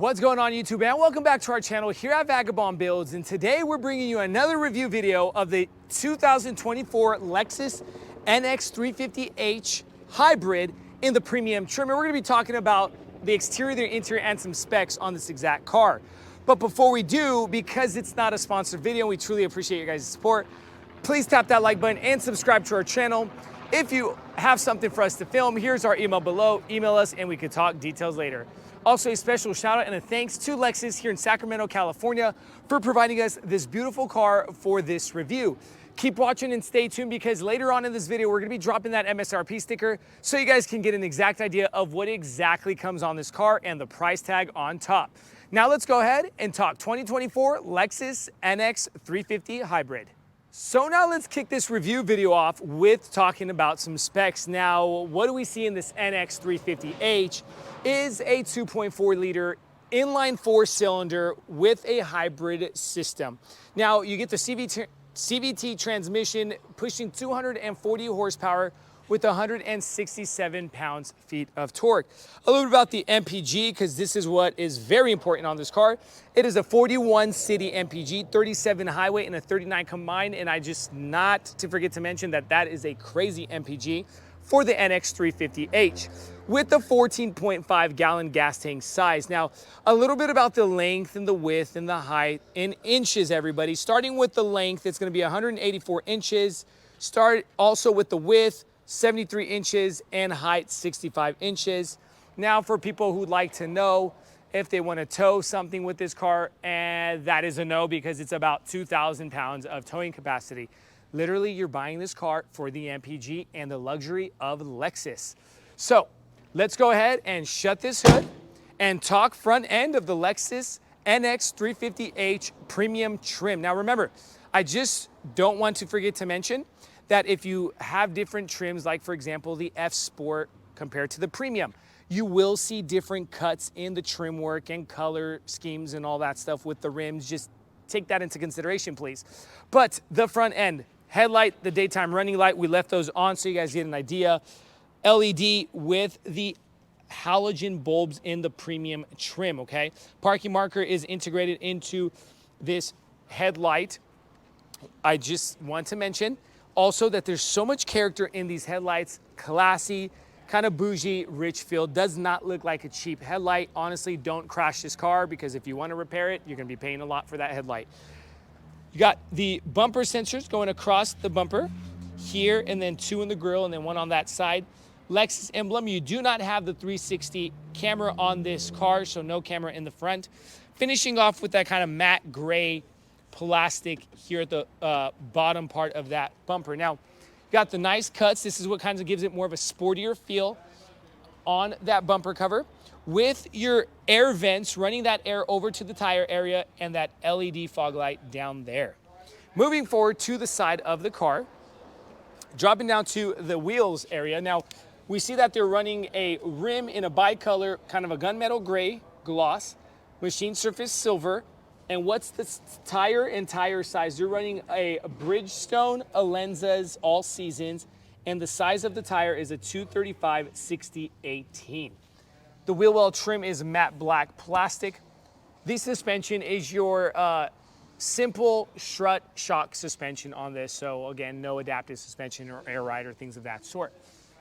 What's going on YouTube, and welcome back to our channel here at Vagabond Builds, and today we're bringing you another review video of the 2024 Lexus NX 350h Hybrid in the premium trim. And we're going to be talking about the exterior, the interior, and some specs on this exact car. But before we do, because it's not a sponsored video, we truly appreciate your guys' support. Please tap that like button and subscribe to our channel. If you have something for us to film, here's our email below. Email us and we can talk details later. Also, a special shout out and a thanks to Lexus here in Sacramento, California for providing us this beautiful car for this review. Keep watching and stay tuned because later on in this video, we're gonna be dropping that MSRP sticker so you guys can get an exact idea of what exactly comes on this car and the price tag on top. Now let's go ahead and talk 2024 Lexus NX 350 Hybrid. So now let's kick this review video off with talking about some specs. Now, what do we see in this NX 350h is a 2.4 liter inline 4-cylinder with a hybrid system. Now, you get the CVT transmission pushing 240 horsepower with 167 pounds-feet of torque. A little bit about the MPG, because this is what is very important on this car. It is a 41 city MPG, 37 highway, and a 39 combined, and I just not to forget to mention that that is a crazy MPG for the NX 350h with the 14.5 gallon gas tank size. Now, a little bit about the length and the width and the height in inches, everybody. Starting with the length, it's gonna be 184 inches. Start also with the width, 73 inches, and height 65 inches. Now for people who'd like to know if they want to tow something with this car, and that is a no because it's about 2,000 pounds of towing capacity. Literally, you're buying this car for the MPG and the luxury of Lexus. So let's go ahead and shut this hood and talk front end of the Lexus NX 350h premium trim. Now remember, I just don't want to forget to mention that if you have different trims, like for example, the F Sport compared to the premium, you will see different cuts in the trim work and color schemes and all that stuff with the rims. Just take that into consideration, please. But the front end, headlight, the daytime running light, we left those on so you guys get an idea. LED with the halogen bulbs in the premium trim, okay? Parking marker is integrated into this headlight. I just want to mention also that there's so much character in these headlights. Classy, kind of bougie, rich feel. Does not look like a cheap headlight. Honestly, don't crash this car because if you want to repair it, you're going to be paying a lot for that headlight. You got the bumper sensors going across the bumper here, and then two in the grille, and then one on that side. Lexus emblem. You do not have the 360 camera on this car, so no camera in the front. Finishing off with that kind of matte gray plastic here at the bottom part of that bumper. Now, you got the nice cuts. This is what kind of gives it more of a sportier feel on that bumper cover with your air vents, running that air over to the tire area and that LED fog light down there. Moving forward to the side of the car, dropping down to the wheels area. Now, we see that they're running a rim in a bicolor, kind of a gunmetal gray gloss, machine surface silver. And what's the tire and tire size? You're running a Bridgestone Alenzas all seasons, and the size of the tire is a 235/60/18. The wheel well trim is matte black plastic. The suspension is your simple strut shock suspension on this. So again, no adaptive suspension or air ride or things of that sort.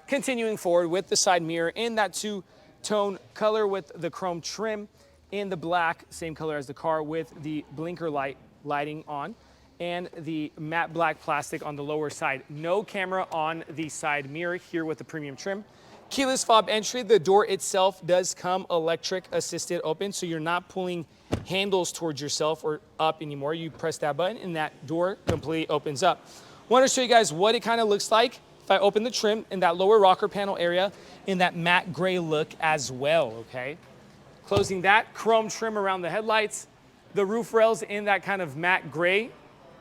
Continuing forward with the side mirror in that two-tone color with the chrome trim. In the black, same color as the car with the blinker lighting on and the matte black plastic on the lower side. No camera on the side mirror here with the premium trim. Keyless fob entry. The door itself does come electric assisted open, so you're not pulling handles towards yourself or up anymore. You press that button and that door completely opens up. Want to show you guys what it kind of looks like if I open the trim in that lower rocker panel area in that matte gray look as well, okay? Closing that, chrome trim around the headlights, the roof rails in that kind of matte gray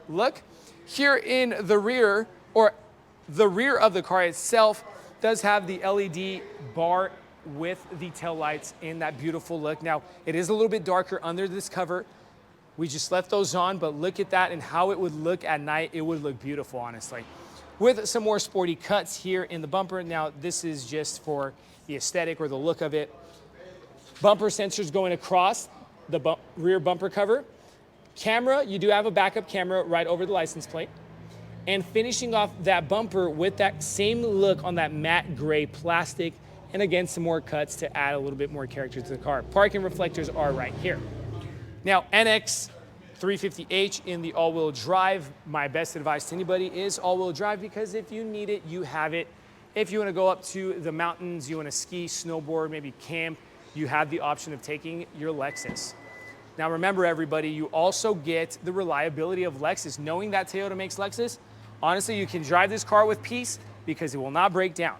look. Here in the rear, or the rear of the car itself, does have the LED bar with the tail lights in that beautiful look. Now, it is a little bit darker under this cover. We just left those on, but look at that and how it would look at night. It would look beautiful, honestly. With some more sporty cuts here in the bumper. Now, this is just for the aesthetic or the look of it. Bumper sensors going across the rear bumper cover. Camera, you do have a backup camera right over the license plate. And finishing off that bumper with that same look on that matte gray plastic, and again, some more cuts to add a little bit more character to the car. Parking reflectors are right here. Now, NX 350h in the all-wheel drive. My best advice to anybody is all-wheel drive, because if you need it, you have it. If you want to go up to the mountains, you want to ski, snowboard, maybe camp, you have the option of taking your Lexus. Now remember, everybody, you also get the reliability of Lexus. Knowing that Toyota makes Lexus, honestly, you can drive this car with peace because it will not break down.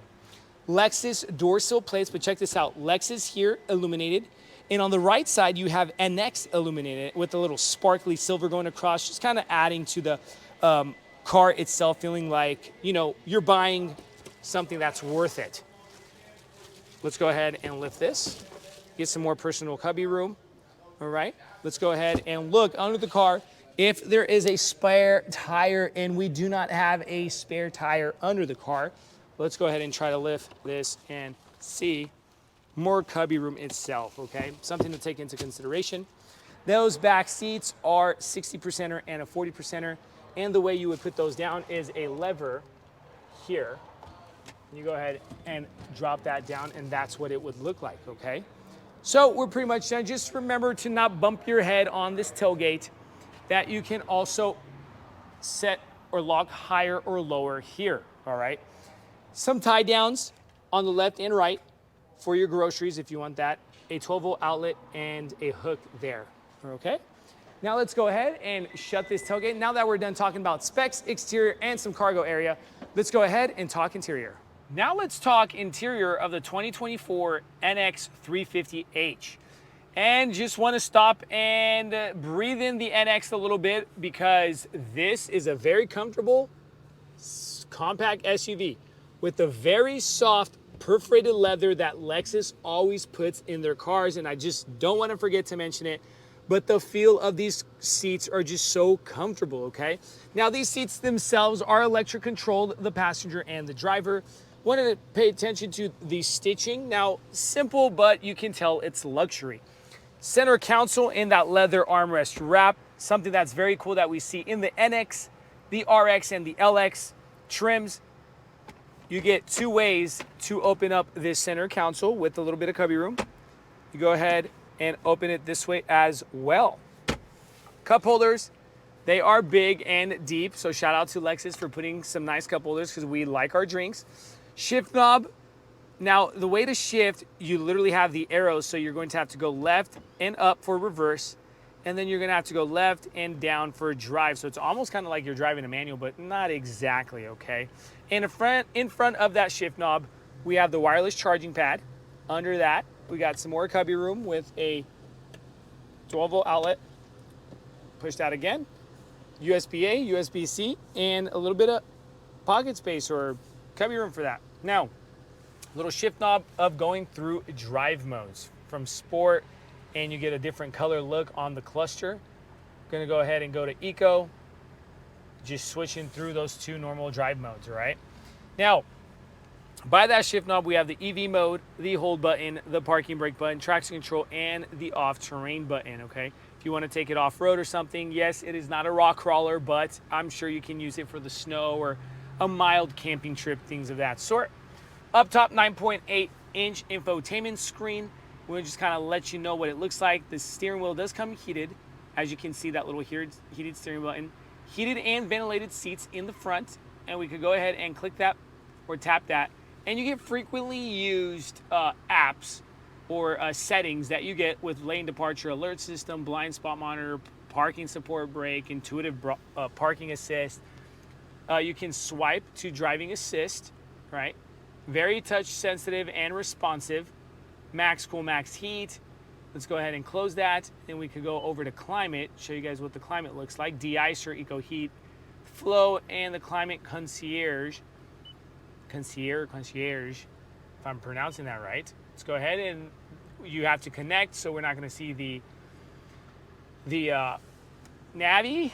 Lexus door sill plates, but check this out. Lexus here illuminated. And on the right side, you have NX illuminated with a little sparkly silver going across, just kind of adding to the car itself, feeling like, you know, you're buying something that's worth it. Let's go ahead and lift this. Get some more personal cubby room. All right, let's go ahead and look under the car. If there is a spare tire, and we do not have a spare tire under the car, let's go ahead and try to lift this and see more cubby room itself, okay? Something to take into consideration. Those back seats are 60%er and a 40%er, and the way you would put those down is a lever here. You go ahead and drop that down, and that's what it would look like, okay? So we're pretty much done. Just remember to not bump your head on this tailgate, that you can also set or lock higher or lower here, all right? Some tie downs on the left and right for your groceries if you want that, a 12-volt outlet and a hook there, okay? Now let's go ahead and shut this tailgate. Now that we're done talking about specs, exterior, and some cargo area, let's go ahead and talk interior. Now let's talk interior of the 2024 NX 350h. And just want to stop and breathe in the NX a little bit, because this is a very comfortable compact SUV with the very soft perforated leather that Lexus always puts in their cars. And I just don't want to forget to mention it, but the feel of these seats are just so comfortable, okay? Now these seats themselves are electric controlled, the passenger and the driver. Wanted to pay attention to the stitching. Now, simple, but you can tell it's luxury. Center console in that leather armrest wrap, something that's very cool that we see in the NX, the RX, and the LX trims. You get two ways to open up this center console with a little bit of cubby room. You go ahead and open it this way as well. Cup holders, they are big and deep, so shout out to Lexus for putting some nice cup holders, because we like our drinks. Shift knob. Now, the way to shift, you literally have the arrows, so you're going to have to go left and up for reverse, and then you're going to have to go left and down for drive. So it's almost kind of like you're driving a manual, but not exactly, okay? And in front of that shift knob, we have the wireless charging pad. Under that, we got some more cubby room with a 12-volt outlet. Push that again. USB-A, USB-C, and a little bit of pocket space or cubby room for that. Now, little shift knob of going through drive modes from sport, and you get a different color look on the cluster. Gonna go ahead and go to eco, just switching through those two normal drive modes, all right? Now, by that shift knob, we have the EV mode, the hold button, the parking brake button, traction control, and the off terrain button, okay? If you want to take it off-road or something, yes, it is not a rock crawler, but I'm sure you can use it for the snow or a mild camping trip, things of that sort. Up top, 9.8-inch infotainment screen. We'll just kind of let you know what it looks like. The steering wheel does come heated. As you can see, that little heated steering button. Heated and ventilated seats in the front. And we could go ahead and click that or tap that. And you get frequently used apps or settings that you get with lane departure alert system, blind spot monitor, parking support brake, intuitive parking assist. You can swipe to driving assist, right? Very touch sensitive and responsive. Max cool, max heat. Let's go ahead and close that. Then we could go over to climate, show you guys what the climate looks like. De-icer, eco heat, flow, and the climate concierge, if I'm pronouncing that right. Let's go ahead, and you have to connect, so we're not going to see the Navi.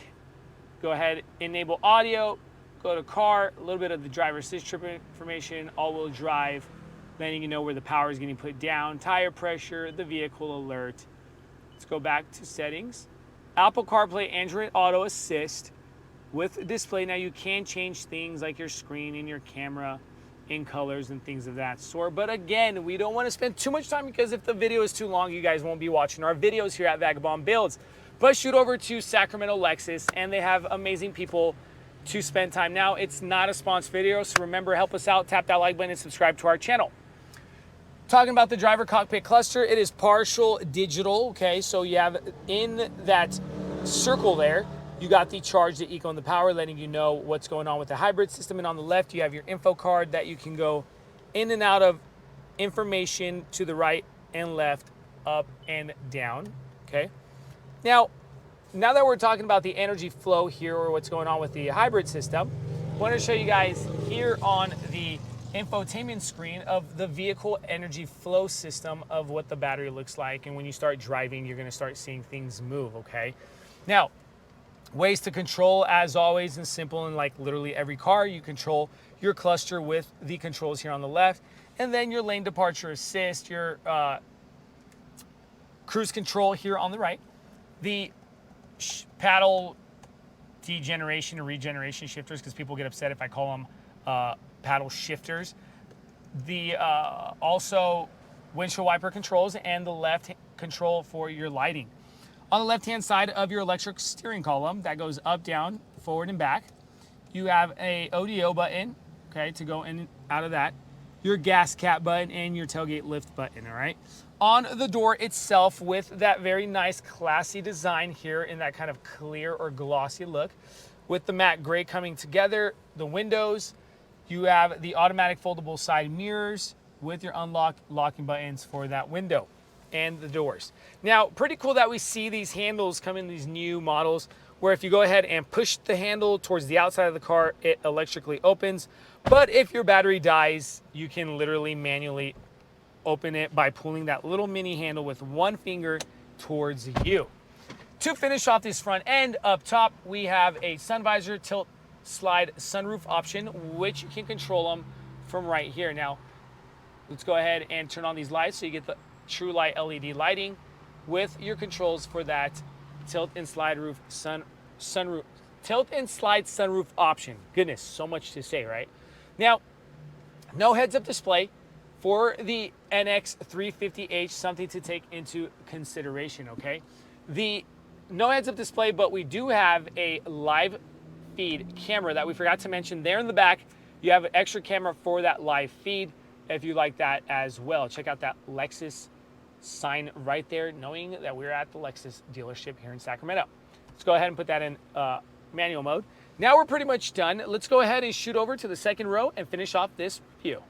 Go ahead, enable audio, go to car, a little bit of the driver assist trip information, all-wheel drive, letting you know where the power is getting put down, tire pressure, the vehicle alert. Let's go back to settings. Apple CarPlay, Android Auto Assist with display. Now you can change things like your screen and your camera in colors and things of that sort. But again, we don't want to spend too much time because if the video is too long, you guys won't be watching our videos here at Vagabond Builds. But shoot over to Sacramento Lexus and they have amazing people to spend time. Now, it's not a sponsored video, so remember, help us out, tap that like button and subscribe to our channel. Talking about the driver cockpit cluster, it is partial digital, okay? So you have in that circle there, you got the charge, the eco, and the power, letting you know what's going on with the hybrid system. And on the left, you have your info card that you can go in and out of information to the right and left, up and down, okay? Now that we're talking about the energy flow here, or what's going on with the hybrid system, I want to show you guys here on the infotainment screen of the vehicle energy flow system of what the battery looks like. And when you start driving, you're going to start seeing things move, okay? Now, ways to control, as always, and simple, and like literally every car, you control your cluster with the controls here on the left, and then your lane departure assist, your cruise control here on the right, the paddle degeneration or regeneration shifters, because people get upset if I call them paddle shifters. The also windshield wiper controls, and the left control for your lighting. On the left hand side of your electric steering column that goes up, down, forward, and back, you have a ODO button, okay, to go in and out of that, your gas cap button, and your tailgate lift button, all right? On the door itself, with that very nice classy design here in that kind of clear or glossy look, with the matte gray coming together, the windows, you have the automatic foldable side mirrors with your locking buttons for that window and the doors. Now, pretty cool that we see these handles come in these new models where if you go ahead and push the handle towards the outside of the car, it electrically opens. But if your battery dies, you can literally manually open it by pulling that little mini handle with one finger towards you. To finish off this front end, up top, we have a sun visor tilt slide sunroof option, which you can control them from right here. Now, let's go ahead and turn on these lights so you get the true light LED lighting with your controls for that tilt and slide sunroof option. Goodness, so much to say, right? Now, no heads-up display for the NX 350h, something to take into consideration, okay? The no heads-up display, but we do have a live feed camera that we forgot to mention there in the back. You have an extra camera for that live feed if you like that as well. Check out that Lexus sign right there, knowing that we're at the Lexus dealership here in Sacramento. Let's go ahead and put that in manual mode. Now we're pretty much done. Let's go ahead and shoot over to the second row and finish off this view.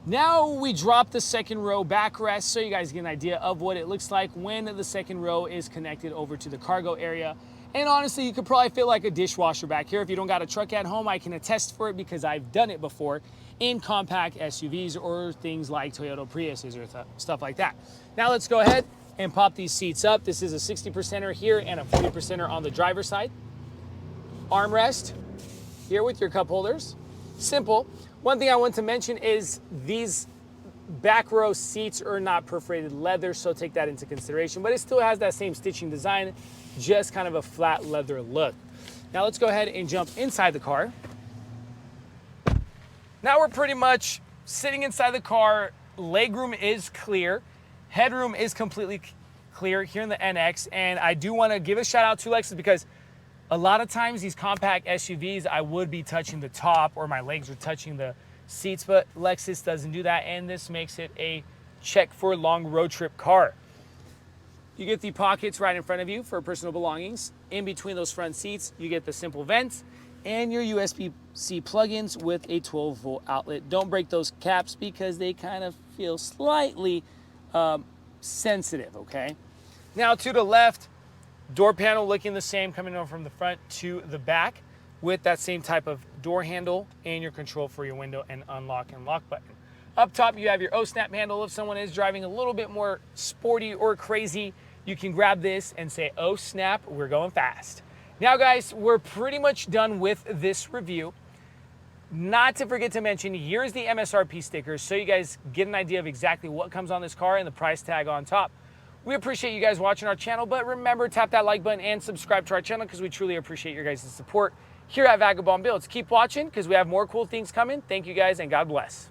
Now we drop the second row backrest so you guys get an idea of what it looks like when the second row is connected over to the cargo area. And honestly, you could probably feel like a dishwasher back here. If you don't got a truck at home, I can attest for it because I've done it before in compact SUVs or things like Toyota Priuses or stuff like that. Now let's go ahead and pop these seats up. This is a 60%er here and a 40%er on the driver's side. Armrest here with your cup holders. Simple. One thing I want to mention is these back row seats are not perforated leather, so take that into consideration, but it still has that same stitching design, just kind of a flat leather look. Now let's go ahead and jump inside the car. Now we're pretty much sitting inside the car. Legroom is clear. Headroom is completely clear here in the NX, and I do want to give a shout out to Lexus because a lot of times these compact SUVs, I would be touching the top or my legs are touching the seats, but Lexus doesn't do that, and this makes it a check for a long road trip car. You get the pockets right in front of you for personal belongings. In between those front seats, you get the simple vents and your USB-C plugins with a 12-volt outlet. Don't break those caps because they kind of feel slightly sensitive, okay? Now to the left, door panel looking the same coming over from the front to the back with that same type of door handle and your control for your window and unlock and lock button. Up top, you have your O-snap handle. If someone is driving a little bit more sporty or crazy, you can grab this and say, oh snap, we're going fast. Now guys, we're pretty much done with this review. Not to forget to mention, here's the MSRP sticker so you guys get an idea of exactly what comes on this car and the price tag on top. We appreciate you guys watching our channel, but remember, tap that like button and subscribe to our channel because we truly appreciate your guys' support here at Vagabond Builds. Keep watching because we have more cool things coming. Thank you guys and God bless.